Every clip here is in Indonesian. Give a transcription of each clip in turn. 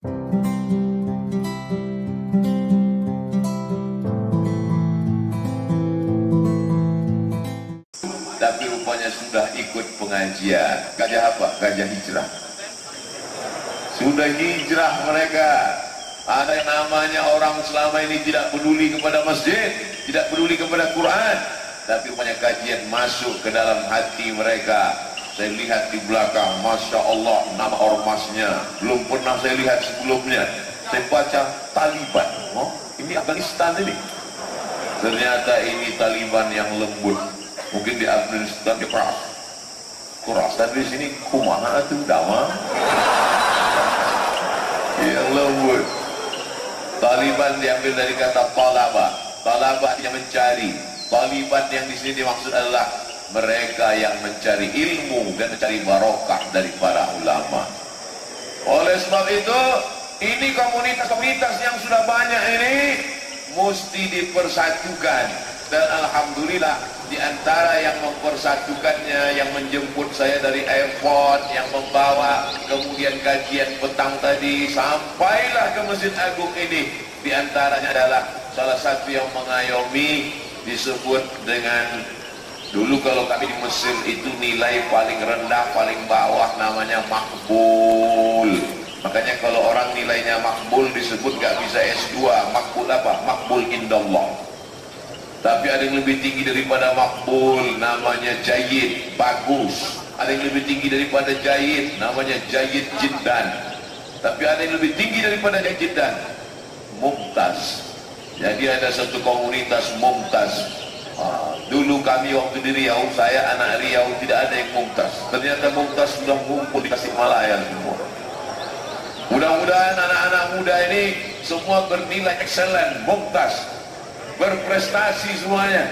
Tapi rupanya sudah ikut pengajian. Gajah apa? Gajah hijrah. Sudah hijrah mereka. Ada yang namanya orang selama ini tidak peduli kepada masjid, tidak peduli kepada Quran, tapi rupanya kajian masuk ke dalam hati mereka. Saya lihat di belakang, Masya Allah, nama ormasnya belum pernah saya lihat sebelumnya. Saya baca Taliban. Oh, ini Afghanistan ini. Ternyata ini Taliban yang lembut. Mungkin di Afghanistan dia keras, tapi di sini kumaha tuh damai. Yang lembut. Taliban diambil dari kata talaba. Talaba yang mencari. Taliban yang di sini dimaksud adalah mereka yang mencari ilmu dan mencari barokah dari para ulama. Oleh sebab itu, ini komunitas-komunitas yang sudah banyak ini mesti dipersatukan. Dan alhamdulillah di antara yang mempersatukannya, yang menjemput saya dari airport, yang membawa kemudian kajian petang tadi sampailah ke Masjid Agung ini, di antaranya adalah salah satu yang mengayomi disebut dengan, dulu kalau kami di Mesir itu nilai paling rendah, paling bawah namanya makbul. Makanya kalau orang nilainya makbul disebut gak bisa S2. Makbul apa? Makbul indallah. Tapi ada yang lebih tinggi daripada makbul, namanya jayyid, bagus. Ada yang lebih tinggi daripada jayyid, namanya jayyid jiddan. Tapi ada yang lebih tinggi daripada jayyid jiddan, mumtaz. Jadi ada satu komunitas mumtaz. Dulu kami waktu di Riau, saya anak Riau, tidak ada yang mumtaz. Ternyata mumtaz sudah ngumpul di Tasikmalaya semua. Mudah-mudahan anak-anak muda ini semua bernilai excellent, mumtaz, berprestasi semuanya,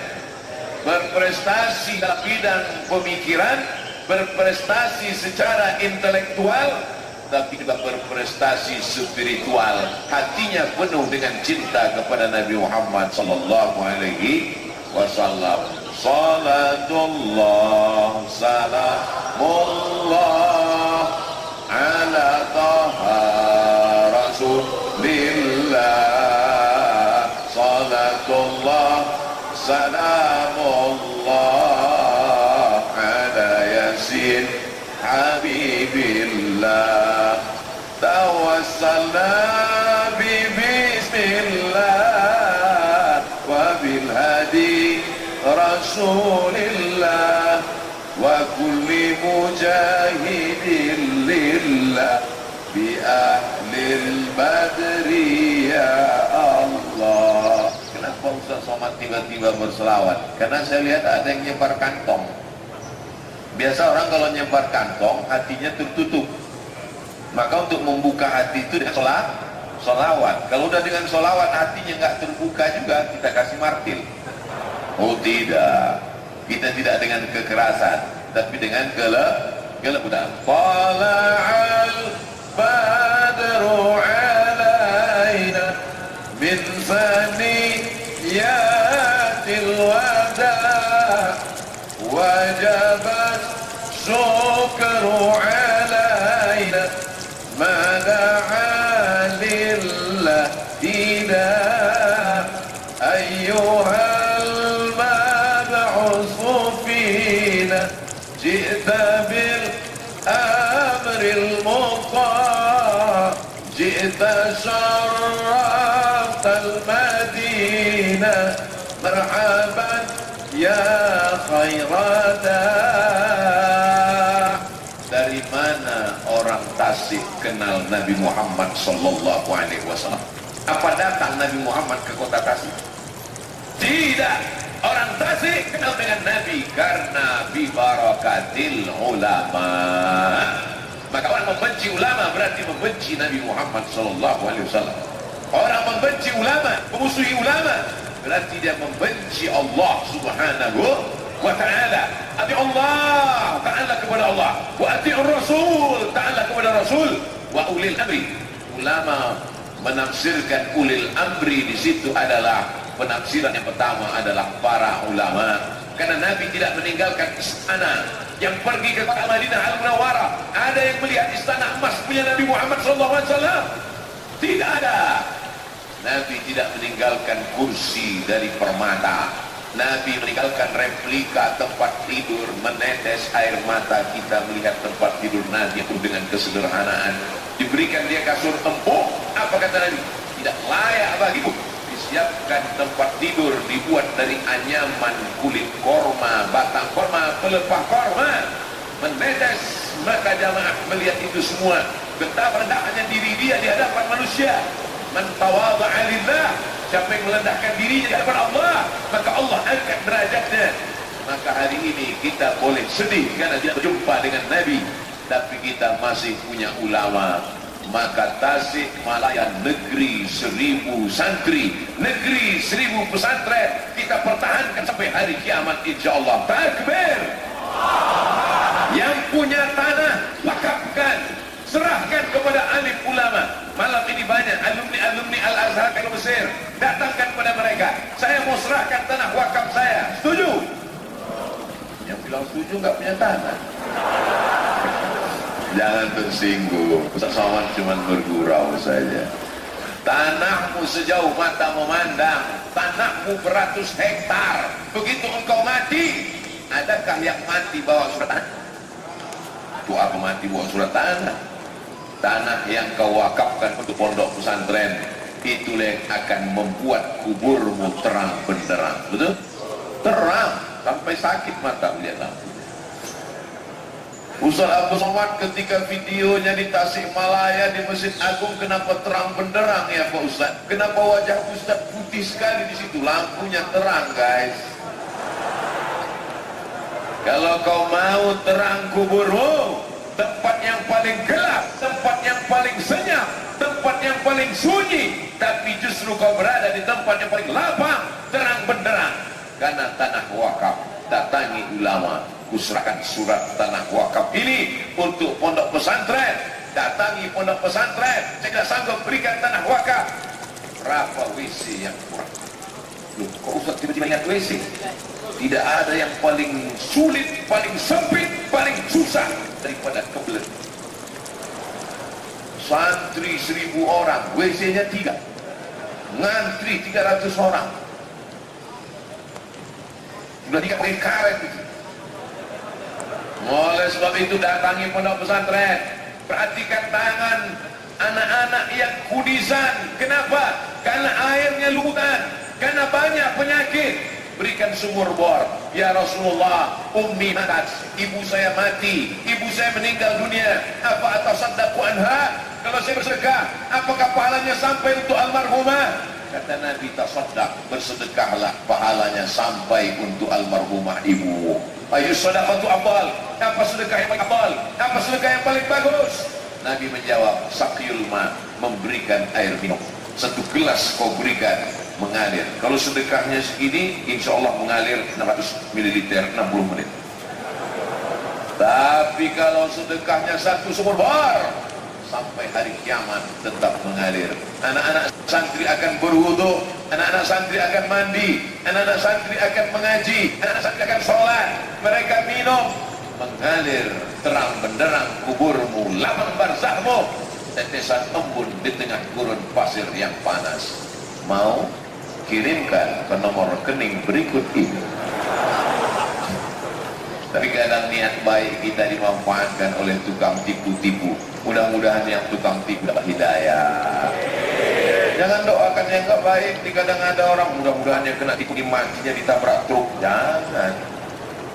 berprestasi dalam bidang pemikiran, berprestasi secara intelektual, tapi juga berprestasi spiritual. Hatinya penuh dengan cinta kepada Nabi Muhammad sallallahu alaihi wasallam. Salatullah salamullah ala taha rasulillah. Salatullah salamullah ala yasin habibillah. Tawassalna bismillah wa bil hadi rasulillah wa kulli mujahidin lillah bi ahlil badri ya Allah. Kenapa Ustaz Somad tiba-tiba berselawat? Karena saya lihat ada yang nyebar kantong. Biasa orang kalau nyebar kantong hatinya tertutup. Maka untuk membuka hati itu dengan solawat. Kalau udah dengan solawat hatinya nggak terbuka juga, kita kasih martil. Oh tidak, kita tidak dengan kekerasan, tapi dengan kelebutan. Tala'al badru alaina min saniyatil wada wajabat syukru alaina mada'a lillah tidak ayyuhal mab'usu fina ji'ta bil amril muqa ji'ta syarraftal madinah marhaban ya khairada. Dari mana orang Tasik kenal Nabi Muhammad sallallahu alaihi wasallam? Apa datang Nabi Muhammad ke kota Tasik? Tidak. Orang Tasik kenal dengan Nabi karena bibarakatil ulama. Maka orang membenci ulama berarti membenci Nabi Muhammad sallallahu alaihi wasallam. Orang membenci ulama, memusuhi ulama, berarti dia membenci Allah subhanahu wa ta'ala. Ati Allah ta'ala kepada Allah, wa ati'ur Rasul ta'ala kepada Rasul, wa ulil amri. Ulama menafsirkan ulil amri di situ adalah penafsiran yang pertama adalah para ulama. Karena Nabi tidak meninggalkan istana. Yang pergi ke kota Madinah Al-Munawwarah, ada yang melihat istana emas punya Nabi Muhammad SAW. Tidak ada. Nabi tidak meninggalkan kursi dari permata. Nabi meninggalkan replika tempat tidur, menetes air mata kita melihat tempat tidur Nabi dengan kesederhanaan. Diberikan dia kasur empuk, apa kata Nabi? Tidak layak bagimu. Disiapkan tempat tidur dibuat dari anyaman kulit korma, batang korma, pelepah korma. Menetes mata jamaah melihat itu semua. Betapa rendahnya diri dia di hadapan manusia. Man tawadha'a lillah, siapa yang merendahkan dirinya di hadapan Allah, maka Allah angkat derajatnya. Maka hari ini kita boleh sedih karena tidak berjumpa dengan Nabi, tapi kita masih punya ulama. Maka Tasik Malaya, negeri 1000 santri, negeri 1000 pesantren, kita pertahankan sampai hari kiamat insyaallah. Takbir. Yang punya tanah wakafkan, serahkan kepada alim ulama. Malam ini banyak alumni Al-Azhar ke Mesir, datangkan kepada mereka, saya mau serahkan tanah wakaf saya. Setuju? Yang bilang setuju nggak punya tanah. Jangan tersinggung, Ustaz Somad cuma bergurau saja. Tanahmu sejauh mata memandang, tanahmu beratus hektar. Begitu engkau mati, adakah yang mati bawa surat tanah? Itu apa mati bawa surat tanah? Tanah yang kau wakafkan untuk pondok pesantren, itulah yang akan membuat kuburmu terang benderang. Betul? Terang sampai sakit mata melihat lampu. Ustaz Abdul Somad ketika videonya di Tasikmalaya di Masjid Agung, kenapa terang benderang ya Pak Ustaz? Kenapa wajah Ustaz putih sekali di situ? Lampunya terang, guys. Kalau kau mau terang kuburmu, tempat yang paling gelap, tempat yang paling senyap, tempat yang paling sunyi, tapi justru kau berada di tempat yang paling lapang, terang benderang. Karena tanah wakaf, datangi ulama, kuserahkan surat tanah wakaf ini untuk pondok pesantren. Datangi pondok pesantren, saya tidak sanggup berikan tanah wakaf. Berapa WC yang kurang? Loh, kok Ustaz tiba-tiba ingat WC? Tidak ada yang paling sulit, paling sempit, paling susah daripada kebelet. Santri 1000 orang, WC-nya 3, ngantri 300 orang. Sudah 3 kali karet itu. Oleh sebab itu datangi pondok pesantren, perhatikan tangan anak-anak yang kudisan. Kenapa? Karena airnya lubutan, karena banyak penyakit. Berikan sumur bor. Ya Rasulullah, ummi matat, ibu saya mati, ibu saya meninggal dunia. Apa atasaddaqu anha? Kalau saya bersedekah, apakah pahalanya sampai untuk almarhumah? Kata Nabi, tasaddaq, bersedekahlah, pahalanya sampai untuk almarhumah ibu. Ayu sedekah afdal? Apa sedekah yang paling afdal? Apa sedekah yang paling bagus? Nabi menjawab, saqiyul ma, memberikan air minum. 1 gelas kau berikan, mengalir. Kalau sedekahnya segini, insya Allah mengalir 600 ml 60 menit. Tapi kalau sedekahnya 1 sumur bor, sampai hari kiamat tetap mengalir. Anak-anak santri akan berwudu, anak-anak santri akan mandi, anak-anak santri akan mengaji, anak-anak santri akan sholat. Mereka minum, mengalir terang benderang kuburmu, lapang barzahmu, tetesan embun di tengah gurun pasir yang panas. Mau? Kirimkan ke nomor rekening berikut ini. Tapi kadang niat baik kita dimanfaatkan oleh tukang tipu-tipu. Mudah-mudahan yang tukang tipu dapat hidayah. Jangan doakan yang gak baik. Kadang ada orang mudah-mudahan yang kena tipu matinya ditabrak truk. Jangan.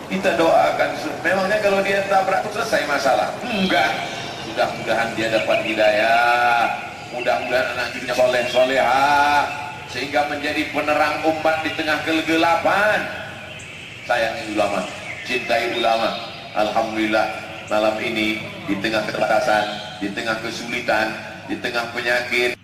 Kita doakan. Memangnya kalau dia tabrak truk selesai masalah? Enggak. Mudah-mudahan dia dapat hidayah. Mudah-mudahan anak cucunya soleh-solehah, sehingga menjadi penerang umat di tengah kegelapan. Sayangi ulama, cintai ulama. Alhamdulillah malam ini di tengah keterbatasan, di tengah kesulitan, di tengah penyakit,